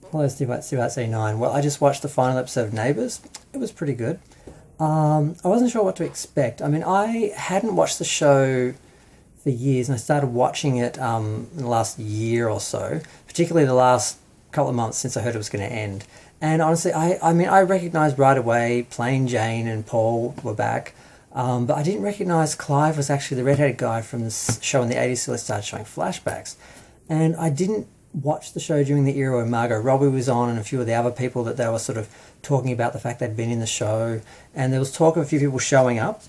Hello, Steve at C9. Well, I just watched the final episode of Neighbours. It was pretty good. I wasn't sure what to expect. I mean, I hadn't watched the show for years, and I started watching it in the last year or so, particularly the last couple of months since I heard it was going to end. And honestly, I recognised right away Plain Jane and Paul were back, but I didn't recognise Clive was actually the redheaded guy from the show in the 80s till it started showing flashbacks. And I didn't watch the show during the era where Margot Robbie was on and a few of the other people that they were sort of talking about the fact they'd been in the show. And there was talk of a few people showing up.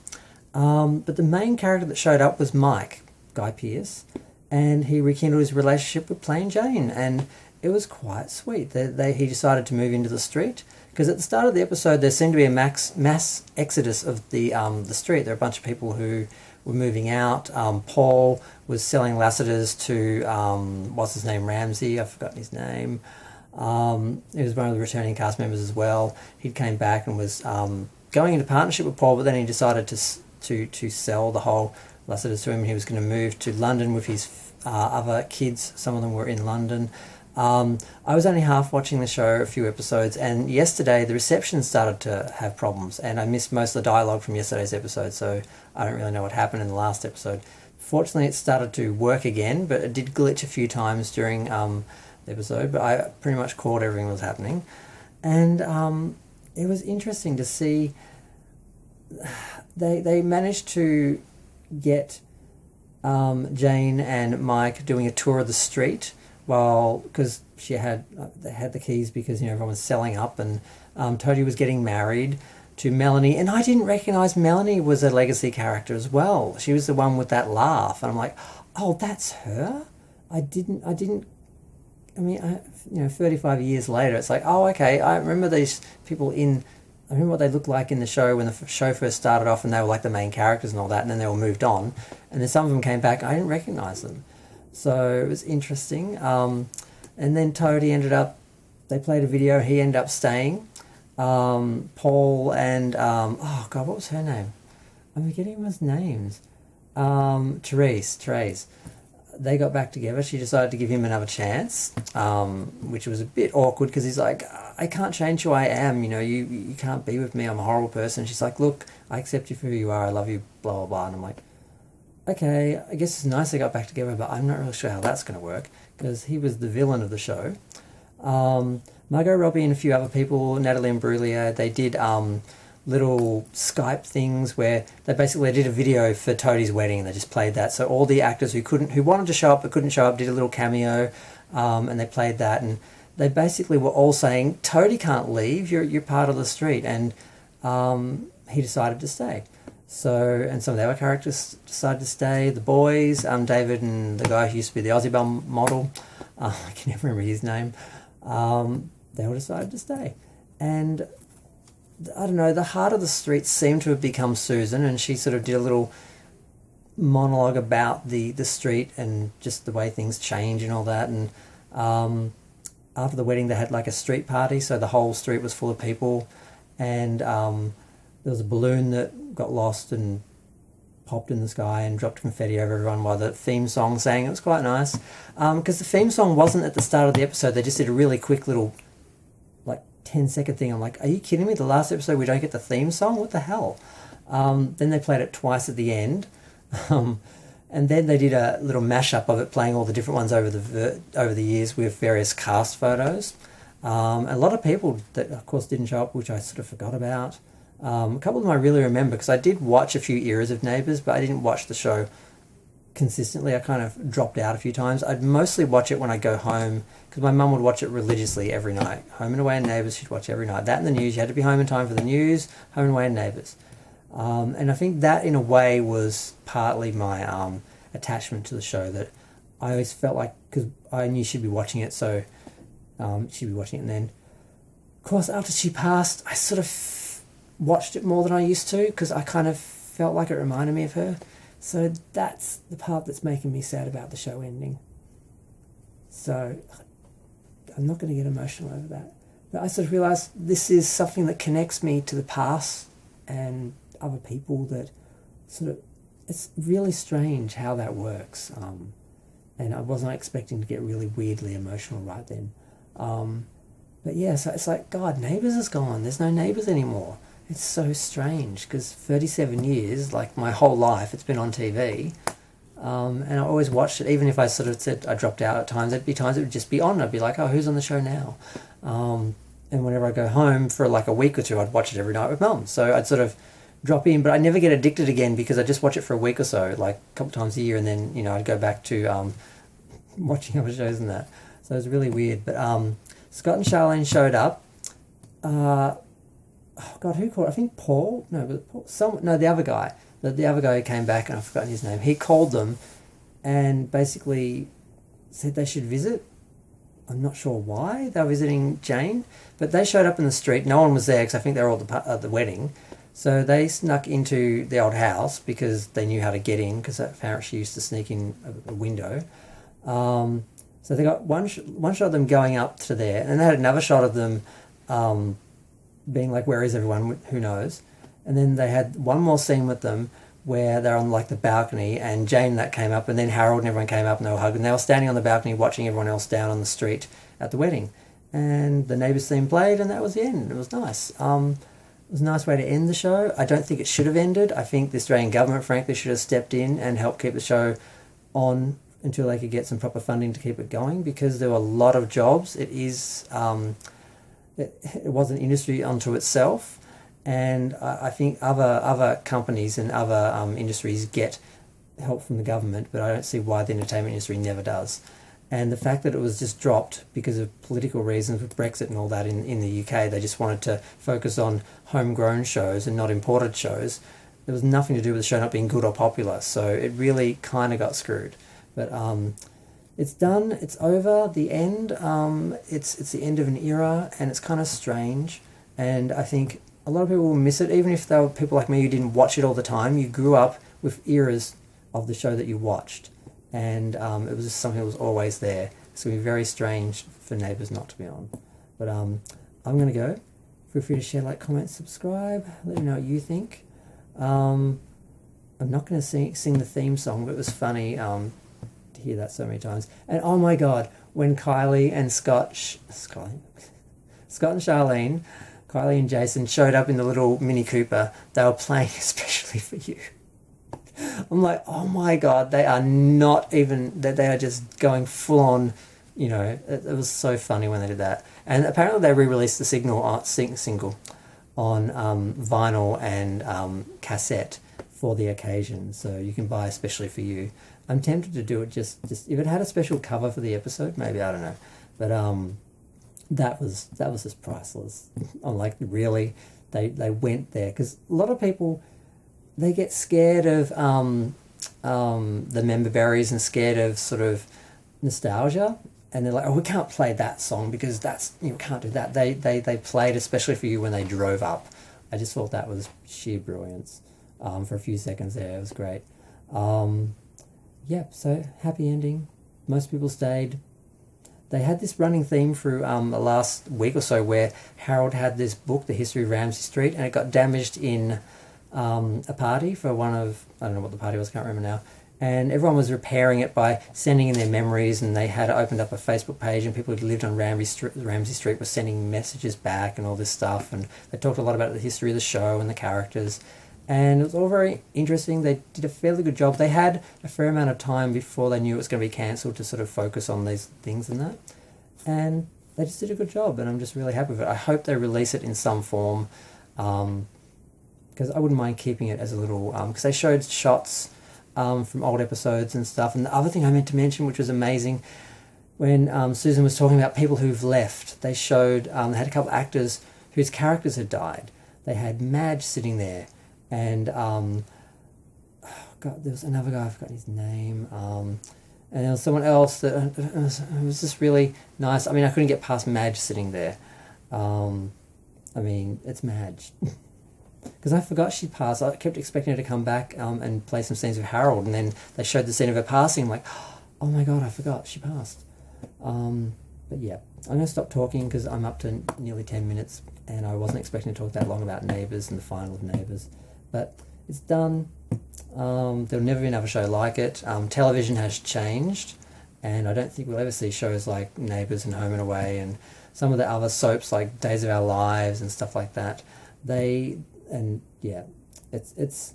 But the main character that showed up was Mike, Guy Pearce, and he rekindled his relationship with Plain Jane, and it was quite sweet. He decided to move into the street, because at the start of the episode there seemed to be a mass exodus of the street. There were a bunch of people who were moving out. Paul was selling lassiters to, what's his name, Ramsey, I've forgotten his name. He was one of the returning cast members as well. He came back and was going into partnership with Paul, but then he decided to sell the whole lassiters to him. He was going to move to London with his other kids. Some of them were in London. I was only half watching the show, a few episodes, and yesterday the reception started to have problems, and I missed most of the dialogue from yesterday's episode, so I don't really know what happened in the last episode. Fortunately, it started to work again, but it did glitch a few times during the episode, but I pretty much caught everything that was happening. And it was interesting to see they managed to get Jane and Mike doing a tour of the street, because they had the keys, because everyone was selling up, and Toadie was getting married to Melanie, and I didn't recognise Melanie was a legacy character as well. She was the one with that laugh, and I'm like, oh, that's her. I didn't. I mean, 35 years later, it's like, oh, okay. I remember these people I remember what they looked like in the show when the show first started off, and they were like the main characters and all that, and then they all moved on, and then some of them came back. I didn't recognise them. So it was interesting. And then Toadie they played a video, he ended up staying. Paul and, oh God, what was her name? I'm forgetting everyone's names. Therese. They got back together. She decided to give him another chance, which was a bit awkward, because he's like, I can't change who I am. You can't be with me. I'm a horrible person. She's like, look, I accept you for who you are. I love you, blah, blah, blah. And I'm like, okay, I guess it's nice they got back together, but I'm not really sure how that's going to work, because he was the villain of the show. Margot Robbie and a few other people, Natalie Imbruglia, they did little Skype things where they did a video for Toadie's wedding, and they just played that. So all the actors who wanted to show up but couldn't show up did a little cameo, and they played that, and they basically were all saying, Toadie can't leave, you're part of the street, and he decided to stay. So, and some of the other characters decided to stay. The boys, David and the guy who used to be the Aussie Bum model, I can never remember his name, they all decided to stay. And I don't know, the heart of the street seemed to have become Susan, and she sort of did a little monologue about the street and just the way things change and all that. And after the wedding, they had like a street party, so the whole street was full of people, and there was a balloon that got lost and popped in the sky and dropped confetti over everyone while the theme song sang. It was quite nice, because the theme song wasn't at the start of the episode. They just did a really quick little 10-second thing. I'm like, are you kidding me? The last episode we don't get the theme song? What the hell? Then they played it twice at the end, and then they did a little mashup of it, playing all the different ones over the years with various cast photos. A lot of people that of course didn't show up, which I sort of forgot about. A couple of them I really remember, because I did watch a few eras of Neighbours, but I didn't watch the show consistently. I kind of dropped out a few times. I'd mostly watch it when I go home, because my mum would watch it religiously every night. Home and Away and Neighbours, she'd watch every night. That and the news, you had to be home in time for the news, Home and Away and Neighbours. And I think that in a way was partly my attachment to the show, that I always felt like, because I knew she'd be watching it, so she'd be watching it. And then, of course, after she passed, I sort of watched it more than I used to, because I kind of felt like it reminded me of her. So that's the part that's making me sad about the show ending. So I'm not going to get emotional over that. But I sort of realised this is something that connects me to the past and other people, that sort of, it's really strange how that works. And I wasn't expecting to get really weirdly emotional right then. But yeah, so it's like, God, Neighbours is gone. There's no Neighbours anymore. It's so strange because 37 years, like my whole life, it's been on TV. And I always watched it, even if I sort of said I dropped out at times, there'd be times it would just be on. I'd be like, oh, who's on the show now? And whenever I go home for like a week or two, I'd watch it every night with Mum. So I'd sort of drop in, but I never get addicted again because I just watch it for a week or so, like a couple times a year, and then, you know, I'd go back to watching other shows and that. So it was really weird. But Scott and Charlene showed up. Oh God, who called? I think Paul. No, but Paul, the other guy. The other guy who came back, and I've forgotten his name. He called them, and basically said they should visit. I'm not sure why they were visiting Jane, but they showed up in the street. No one was there because I think they were all at the wedding. So they snuck into the old house because they knew how to get in, because apparently she used to sneak in a window. So they got one shot of them going up to there, and they had another shot of them being like, where is everyone? Who knows? And then they had one more scene with them where they're on like the balcony, and Jane and that came up, and then Harold and everyone came up and they were hugging. They were standing on the balcony watching everyone else down on the street at the wedding. And the Neighbours theme played, and that was the end. It was nice. It was a nice way to end the show. I don't think it should have ended. I think the Australian government, frankly, should have stepped in and helped keep the show on until they could get some proper funding to keep it going, because there were a lot of jobs. It is it was an industry unto itself, and I think other companies and other industries get help from the government, but I don't see why the entertainment industry never does. And the fact that it was just dropped because of political reasons with Brexit and all that in the UK, they just wanted to focus on homegrown shows and not imported shows. There was nothing to do with the show not being good or popular, so it really kind of got screwed. But it's done, it's over, the end. It's the end of an era, and it's kind of strange. And I think a lot of people will miss it, even if they were people like me who didn't watch it all the time. You grew up with eras of the show that you watched, and it was just something that was always there. It's going to be very strange for Neighbours not to be on. But I'm going to go. Feel free to share, like, comment, subscribe. Let me know what you think. I'm not going to sing the theme song, but it was funny to hear that so many times. And oh my God, when Kylie and Scott and Charlene, Kylie and Jason showed up in the little Mini Cooper, they were playing Especially For You. I'm like, oh my God, they are not even, they are just going full on, you know, it was so funny when they did that. And apparently they re-released the single on vinyl and cassette for the occasion, so you can buy Especially For You. I'm tempted to do it just if it had a special cover for the episode, maybe, I don't know. But that was just priceless. I'm like, really? They went there, because a lot of people, they get scared of the member berries and scared of sort of nostalgia, and they're like, oh, we can't play that song because that's, you know, can't do that. They played Especially For You when they drove up. I just thought that was sheer brilliance. For a few seconds there, it was great. So happy ending. Most people stayed. They had this running theme through the last week or so where Harold had this book, The History of Ramsay Street, and it got damaged in a party for one of, I don't know what the party was, I can't remember now, and everyone was repairing it by sending in their memories, and they had opened up a Facebook page, and people who lived on Ramsay Street were sending messages back and all this stuff, and they talked a lot about the history of the show and the characters, and it was all very interesting. They did a fairly good job. They had a fair amount of time before they knew it was going to be cancelled to sort of focus on these things and that, and they just did a good job, and I'm just really happy with it. I hope they release it in some form, because I wouldn't mind keeping it as a little, because they showed shots from old episodes and stuff. And the other thing I meant to mention, which was amazing, when Susan was talking about people who've left, they showed, they had a couple of actors whose characters had died. They had Madge sitting there, and God, there was another guy, I forgot his name, and there was someone else that it was just really nice. I mean, I couldn't get past Madge sitting there. I mean, it's Madge. Because I forgot she'd passed. I kept expecting her to come back and play some scenes with Harold, and then they showed the scene of her passing. I'm like, oh my God, I forgot she passed. But yeah, I'm going to stop talking because I'm up to nearly 10 minutes, and I wasn't expecting to talk that long about Neighbours and the final of Neighbours. But it's done. There'll never be another show like it. Television has changed. and I don't think we'll ever see shows like Neighbours and Home and Away and some of the other soaps like Days of Our Lives and stuff like that. It's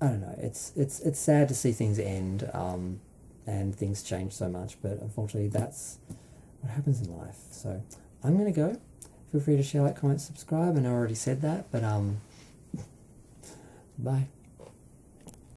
I don't know. It's sad to see things end, and things change so much. But unfortunately, that's what happens in life. So I'm gonna go. Feel free to share, like, comment, subscribe. And I already said that, but bye.